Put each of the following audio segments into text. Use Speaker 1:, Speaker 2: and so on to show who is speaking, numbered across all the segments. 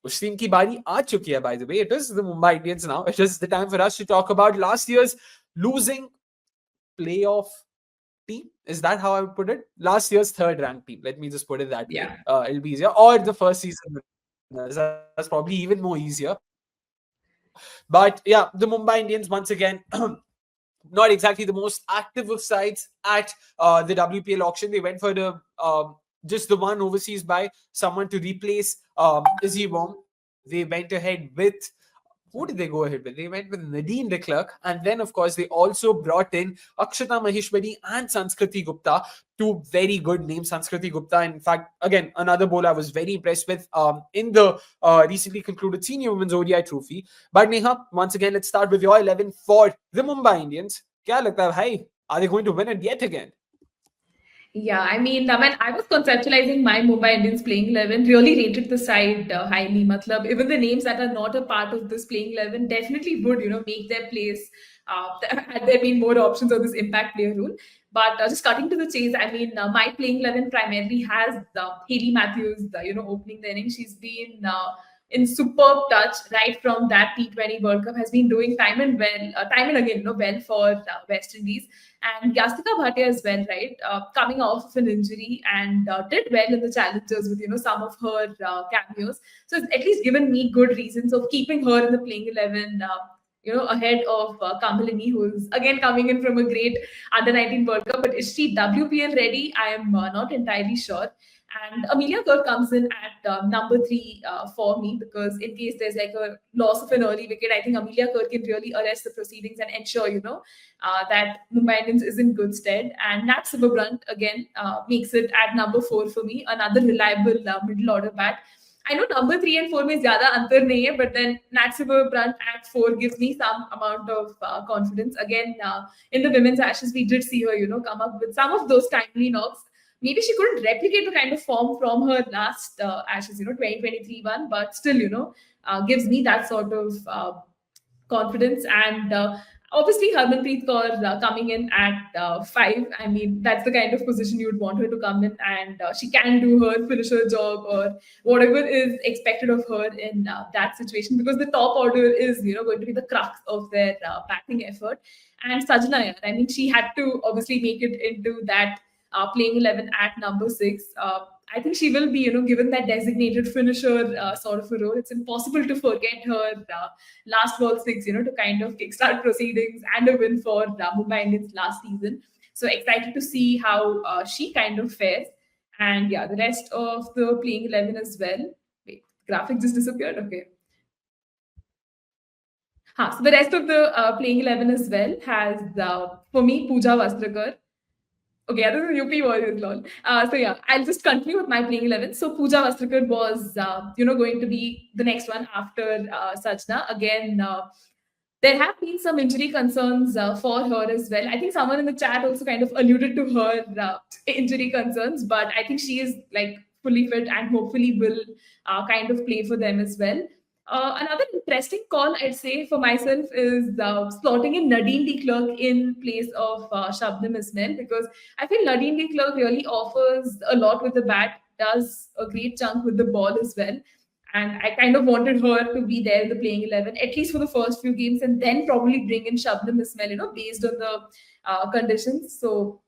Speaker 1: उस टीम की बारी आ चुकी है, by the way. It is the Mumbai Indians now. It is the time for us to talk about last year's losing playoff team. Is that how I would put it? Last year's third ranked team. Let me just put it that way.
Speaker 2: Yeah.
Speaker 1: It'll be easier. Or the first season winners. That's probably even more easier. But yeah, the Mumbai Indians once again. Not exactly the most active of sides at the WPL auction. They went for the just the one overseas buy, someone to replace Izzy Wong. They went ahead with, who did they go ahead with? They went with Nadine de Klerk, and then of course they also brought in Akshata Maheshwari and Sanskriti Gupta, two very good names. Sanskriti Gupta, in fact, again another bowler I was very impressed with in the recently concluded Senior Women's ODI Trophy. But Neha, once again, let's start with your 11 for the Mumbai Indians. Kya lagta hai bhai? Are they going to win it yet again?
Speaker 2: Yeah, I mean, when I was conceptualizing my Mumbai Indians playing 11, really rated the side highly. Matlab, even the names that are not a part of this playing 11 definitely would, make their place had there been more options of this impact player rule. But just cutting to the chase, I mean, my playing 11 primarily has Hayley Matthews, opening the inning. She's been in superb touch right from that T20 World Cup, has been doing time and again, well for West Indies. And Yastika Bhatia as well, right? Coming off of an injury and did well in the challengers with some of her cameos. So it's at least given me good reasons of keeping her in the playing 11. Ahead of Kambalini, who's again coming in from a great under 19 World Cup. But is she WPL ready? I am not entirely sure. And Amelia Kirk comes in at number 3 for me, because in case there's like a loss of an early wicket, I think Amelia Kirk can really arrest the proceedings and ensure, that Mumbai Indians is in good stead. And Nat Silverbrunt again makes it at number 4 for me, another reliable middle order bat. I know number 3 and 4 में ज़्यादा अंतर नहीं है, but then Nat Silverbrunt at 4 gives me some amount of confidence. Again, in the women's Ashes, we did see her, come up with some of those timely knocks. Maybe she couldn't replicate the kind of form from her last Ashes, 2023 one, but still, gives me that sort of confidence. And obviously, Harmanpreet Kaur coming in at 5. I mean, that's the kind of position you would want her to come in, and she can do her finisher job or whatever is expected of her in that situation, because the top order is, going to be the crux of their batting effort. And Sajna, I mean, she had to obviously make it into that playing 11 at number 6. I think she will be, given that designated finisher sort of a role. It's impossible to forget her last ball 6, to kind of kickstart proceedings and a win for Mumbai Indians last season. So excited to see how she kind of fares. And yeah, the rest of the playing 11 as well. Wait, graphic just disappeared. Okay. So the rest of the playing 11 as well has, for me, Pooja Vastrakar. Okay, this is UP Warriors, lol. So yeah, I'll just continue with my playing 11. So Pooja Vastrakar was, going to be the next one after Sajna. Again, there have been some injury concerns for her as well. I think someone in the chat also kind of alluded to her injury concerns, but I think she is like fully fit and hopefully will kind of play for them as well. Another interesting call, I'd say, for myself is slotting in Nadine de Klerk in place of Shabnam Ismail, because I feel Nadine de Klerk really offers a lot with the bat, does a great chunk with the ball as well. And I kind of wanted her to be there in the playing 11, at least for the first few games, and then probably bring in Shabnam Ismail, based on the conditions. So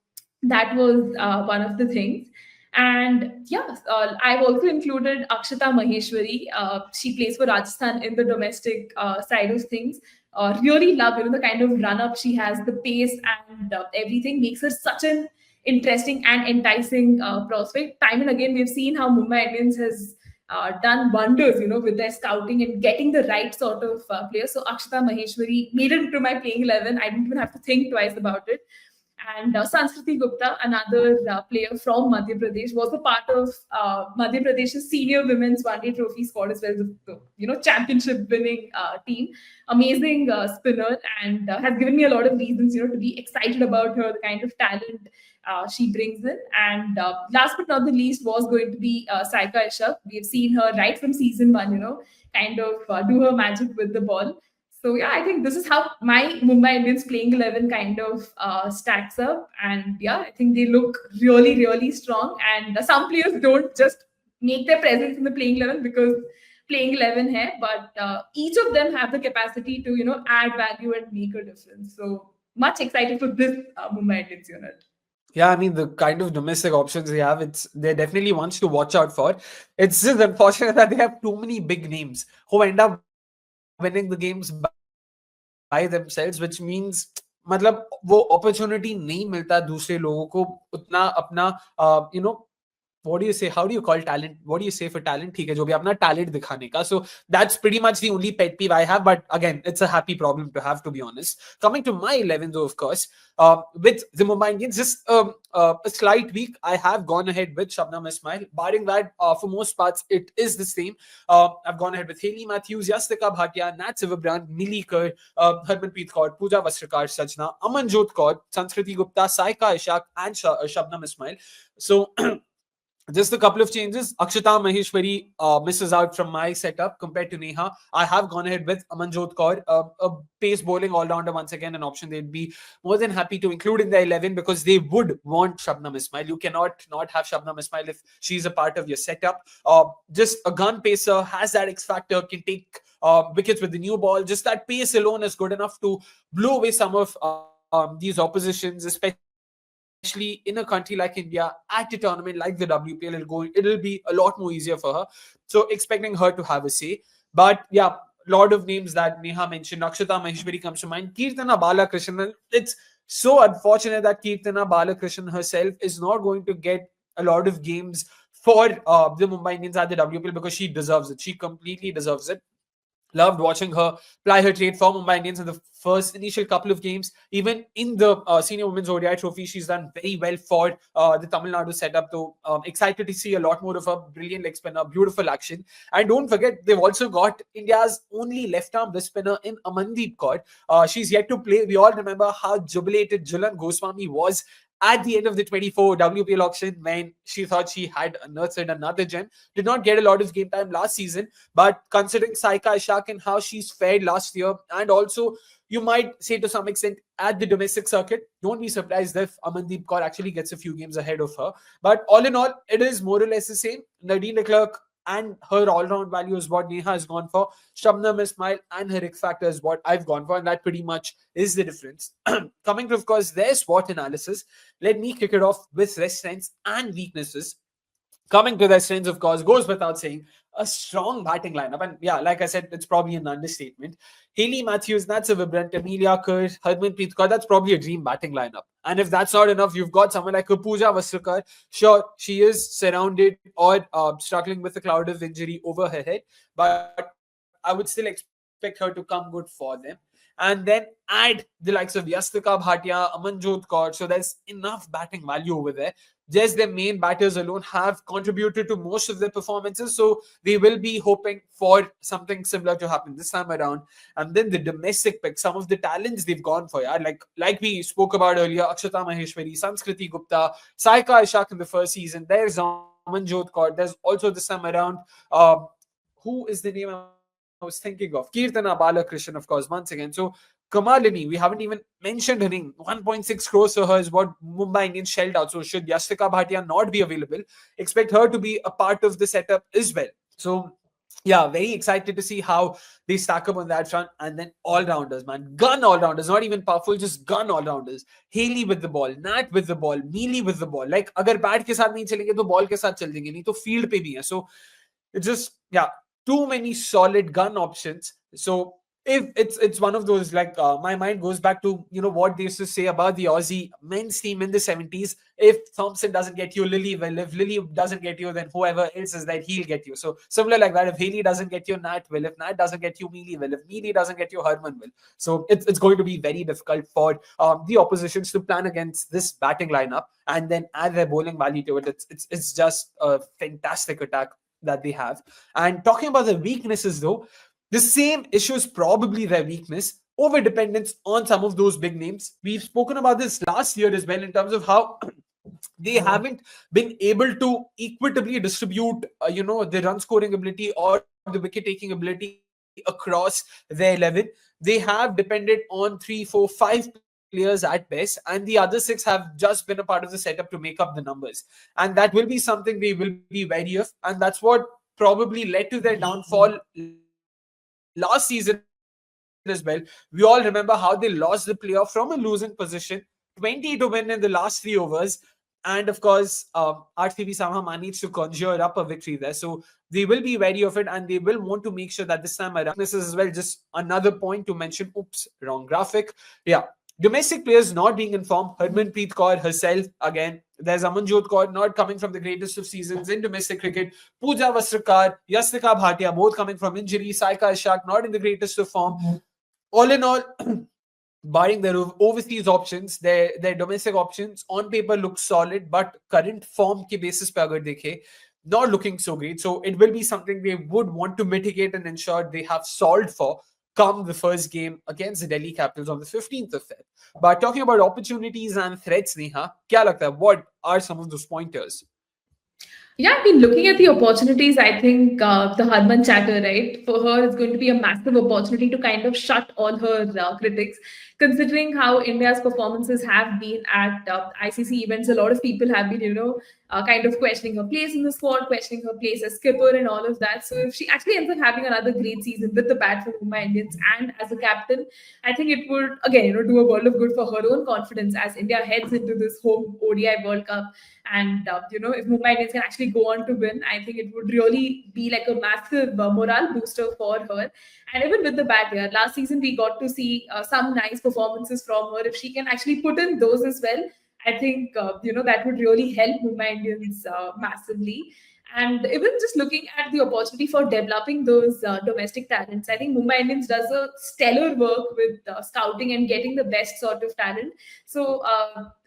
Speaker 2: that was one of the things. And yeah, I've also included Akshata Maheshwari. She plays for Rajasthan in the domestic side of things. Really love, the kind of run up she has, the pace and everything makes her such an interesting and enticing prospect. Time and again, we've seen how Mumbai Indians has done wonders, with their scouting and getting the right sort of players. So Akshata Maheshwari made it into my playing 11. I didn't even have to think twice about it. And Sanskriti Gupta, another player from Madhya Pradesh, was a part of Madhya Pradesh's senior women's one-day trophy squad as well, the championship-winning team. Amazing spinner, and has given me a lot of reasons, to be excited about her, the kind of talent she brings in. And last but not the least was going to be Saika Ishak. We have seen her right from season 1, kind of do her magic with the ball. So yeah, I think this is how my Mumbai Indians playing 11 kind of stacks up. And yeah, I think they look really, really strong. And some players don't just make their presence in the playing 11 because playing 11 here, but each of them have the capacity to, add value and make a difference. So much excited for this Mumbai Indians unit.
Speaker 1: Yeah, I mean the kind of domestic options they have, they're definitely ones to watch out for. It's just unfortunate that they have too many big names who end up winning the games by themselves, which means मतलब वो opportunity नहीं मिलता दूसरे लोगों को उतना अपना what do you say? How do you call talent? What do you say for talent? ठीक है, जो भी अपना talent दिखाने का. So that's pretty much the only pet peeve I have. But again, it's a happy problem to have, to be honest. Coming to my 11, though, of course, with the Mumbai Indians, just a slight week, I have gone ahead with Shabnam Ismail. Barring that, for most parts, it is the same. I've gone ahead with Hayley Matthews, Yastika Bhatia, Nat Silverbrand, Millie Kerr, Harmanpreet Kaur, Pooja Vastrakar, Sajna, Amanjot Kaur, Sanskriti Gupta, Saika Ishaq, and Shabnam Ismail. So just a couple of changes. Akshata Maheshwari misses out from my setup compared to Neha. I have gone ahead with Amanjot Kaur, a pace bowling all-rounder, once again, an option they'd be more than happy to include in the 11 because they would want Shabnam Ismail. You cannot not have Shabnam Ismail if she's a part of your setup. Just a gun pacer, has that X factor, can take wickets with the new ball. Just that pace alone is good enough to blow away some of these oppositions, especially in a country like India at a tournament like the WPL. It'll be a lot more easier for her. So expecting her to have a say. But yeah, lot of names that Neha mentioned. Akshata Maheshwari comes to mind. Kirtana Balakrishnan. It's so unfortunate that Kirtana Balakrishnan herself is not going to get a lot of games for the Mumbai Indians at the WPL because she deserves it. She completely deserves it. Loved watching her ply her trade for Mumbai Indians in the first initial couple of games. Even in the Senior Women's ODI Trophy, she's done very well for the Tamil Nadu setup. So excited to see a lot more of her. Brilliant leg spinner, beautiful action. And don't forget, they've also got India's only left-arm wrist spinner in Amandeep Kaur. She's yet to play. We all remember how jubilated Julan Goswami was at the end of the 24 WPL auction when she thought she had nurtured another gem. Did not get a lot of game time last season, but considering Saika Ishaq and how she's fared last year, and also you might say to some extent at the domestic circuit, don't be surprised if Amandeep Kaur actually gets a few games ahead of her. But all in all, it is more or less the same. Nadine de Klerk and her all-round value is what Neha has gone for. Shabnam Ismail and her X factor is what I've gone for, and that pretty much is the difference. Coming to, of course, their SWOT analysis, let me kick it off with their strengths and weaknesses. Coming to their strengths, of course, goes without saying, a strong batting lineup. And yeah, like I said, it's probably an understatement. Hayley Matthews, Nat Silverbrand, Amelia Kerr, Harmanpreet Kaur, that's probably a dream batting lineup. And if that's not enough, you've got someone like Pooja Vastrakar. Sure, she is surrounded or struggling with a cloud of injury over her head, but I would still expect her to come good for them. And then add the likes of Yastika Bhatia, Amanjot Kaur. So there's enough batting value over there. Just their main batters alone have contributed to most of their performances. So they will be hoping for something similar to happen this time around. And then the domestic pick, some of the talents they've gone for. Yeah? Like we spoke about earlier, Akshata Maheshwari, Sanskriti Gupta, Saika Ishaq in the first season. There's Amanjot Kaur. There's also this time around, who is the name I was thinking of? Kirtana Balakrishnan, of course, once again. So Kamalini, we haven't even mentioned her name. 1.6 crores for her is what Mumbai Indians shelled out. So should Yastika Bhatia not be available, expect her to be a part of the setup as well. So yeah, very excited to see how they stack up on that front. And then all-rounders, man. Gun all-rounders, not even powerful, just gun all-rounders. Hayley with the ball, Nat with the ball, Mealy with the ball. Like, अगर bat के साथ नहीं चलेंगे तो ball के साथ चल जाएंगे, नहीं तो फील्ड पे भी है. So it's just, yeah, too many solid gun options. So if it's one of those, like my mind goes back to what they used to say about the Aussie men's team in the 70s. If Thompson doesn't get you, Lily will. If Lily doesn't get you, then whoever else is that, he'll get you. So similar like that. If Hayley doesn't get you, Nat will. If Nat doesn't get you, Mealy will. If Mealy doesn't get you, Harman will. So it's going to be very difficult for the oppositions to plan against this batting lineup and then add their bowling value to it. It's just a fantastic attack that they have. And talking about the weaknesses, though, the same issue is probably their weakness, over dependence on some of those big names. We've spoken about this last year as well in terms of how they haven't been able to equitably distribute, the run scoring ability or the wicket taking ability across their 11. They have depended on 3, 4, 5 players at best, and the other 6 have just been a part of the setup to make up the numbers. And that will be something they will be wary of, and that's what probably led to their downfall last season as well. We all remember how they lost the playoff from a losing position, 20 to win in the last 3 overs. And of course, RCB somehow managed to conjure up a victory there. So they will be wary of it and they will want to make sure that this time around. Weaknesses as well, just another point to mention. Oops, wrong graphic. Yeah. Domestic players not being informed. Harmanpreet Kaur herself, again. There's Amanjot Kaur not coming from the greatest of seasons in domestic cricket. Pooja Vastrakar, Yastika Bhatia, both coming from injury. Saika Ishaq not in the greatest of form. All in all, barring their overseas options, their domestic options on paper look solid, but current form ke basis pe agar dekhe, not looking so great. So it will be something they would want to mitigate and ensure they have solved for come the first game against the Delhi Capitals on the 15th of Feb. But talking about opportunities and threats, Neha, kya lagta hai? What are some of those pointers?
Speaker 2: Yeah, I mean, looking at the opportunities, I think the Harman chatter, right? For her, it's going to be a massive opportunity to kind of shut all her critics. Considering how India's performances have been at ICC events, a lot of people have been, kind of questioning her place in the squad, questioning her place as skipper, and all of that. So if she actually ends up having another great season with the bat for Mumbai Indians and as a captain, I think it would again, do a world of good for her own confidence as India heads into this home ODI World Cup. And if Mumbai Indians can actually go on to win, I think it would really be like a massive morale booster for her. And even with the bat here, last season we got to see some nice performances from her. If she can actually put in those as well, I think that would really help Mumbai Indians massively. And even just looking at the opportunity for developing those domestic talents, I think Mumbai Indians does a stellar work with scouting and getting the best sort of talent. So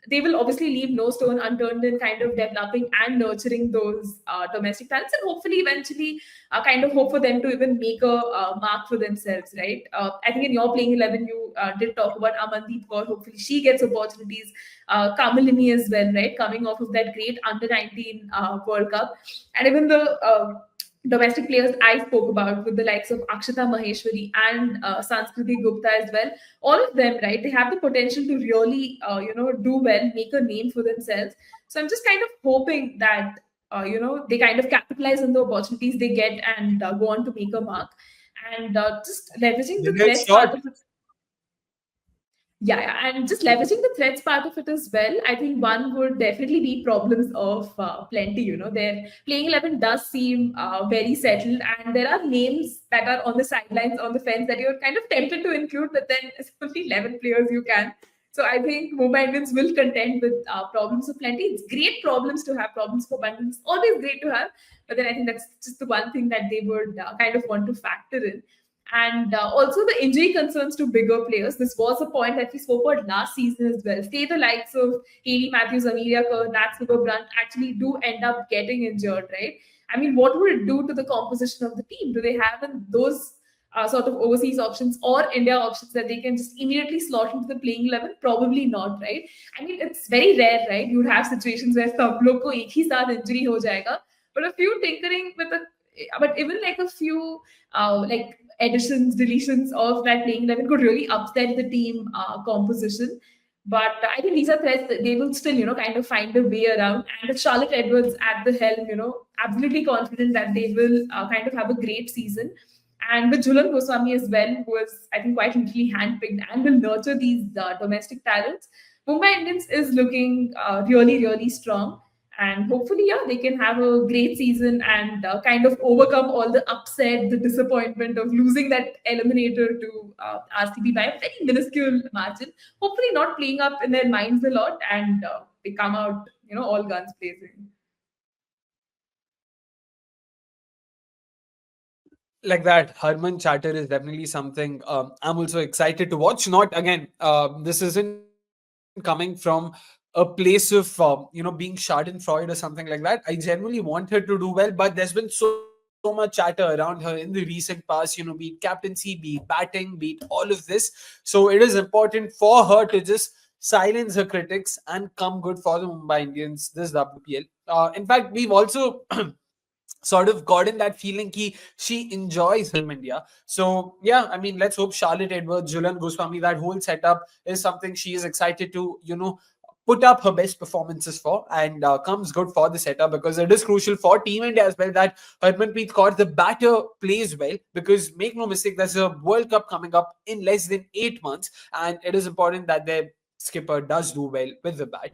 Speaker 2: they will obviously leave no stone unturned in kind of developing and nurturing those domestic talents, and hopefully eventually kind of hope for them to even make a mark for themselves, right? I think in your playing 11, you did talk about Amandeep Kaur. Hopefully she gets opportunities. Kamalini as well, right? Coming off of that great under 19 World Cup. And even the domestic players I spoke about with the likes of Akshata Maheshwari and Sanskriti Gupta as well, all of them, right, they have the potential to really, do well, make a name for themselves. So I'm just kind of hoping that, they kind of capitalize on the opportunities they get and go on to make a mark. And just leveraging the
Speaker 1: Let's
Speaker 2: threats
Speaker 1: start.
Speaker 2: part of it. Yeah, and just leveraging the threats part of it as well. I think one would definitely be problems of plenty. Their playing 11 does seem very settled, and there are names that are on the sidelines, on the fence that you're kind of tempted to include, but then it's only 11 players you can. So I think Mumbai Indians will contend with problems of plenty. It's great problems to have, problems for abundance, always great to have. But then I think that's just the one thing that they would kind of want to factor in. And also the injury concerns to bigger players. This was a point that we spoke about last season as well. Say the likes of Haley Matthews, Amelia Kerr, Nat Brunt actually do end up getting injured, right? I mean, what would it do to the composition of the team? Do they have those sort of overseas options or India options that they can just immediately slot into the playing 11? Probably not, right? I mean, it's very rare, right? You'd have situations where सब लोग को एक ही साथ injury हो जाएगा, but a few tinkering with but even like a few like additions, deletions of that playing 11 could really upset the team composition. But I think these are threats that they will still, kind of find a way around. And with Charlotte Edwards at the helm, absolutely confident that they will kind of have a great season. And with Jhulan Goswami as well, who is, I think, quite literally handpicked and will nurture these domestic talents, Mumbai Indians is looking really, really strong. And hopefully, yeah, they can have a great season and kind of overcome all the upset, the disappointment of losing that eliminator to RCB by a very minuscule margin. Hopefully, not playing up in their minds a lot, and they come out, all guns blazing.
Speaker 1: Like that, Harman chatter is definitely something I'm also excited to watch. Not again, this isn't coming from a place of being Schadenfreude or something like that. I genuinely want her to do well, but there's been so much chatter around her in the recent past. Be it captaincy, be it batting, be it all of this. So it is important for her to just silence her critics and come good for the Mumbai Indians this WPL. In fact, we've also sort of gotten that feeling ki she enjoys film India. So yeah, I mean, let's hope Charlotte Edwards, Jhulan Goswami, that whole setup is something she is excited to, put up her best performances for, and comes good for the setter, because it is crucial for Team India as well that Harmanpreet Kaur, the batter, plays well, because make no mistake, there's a World Cup coming up in less than 8 months, and it is important that their skipper does do well with the bat.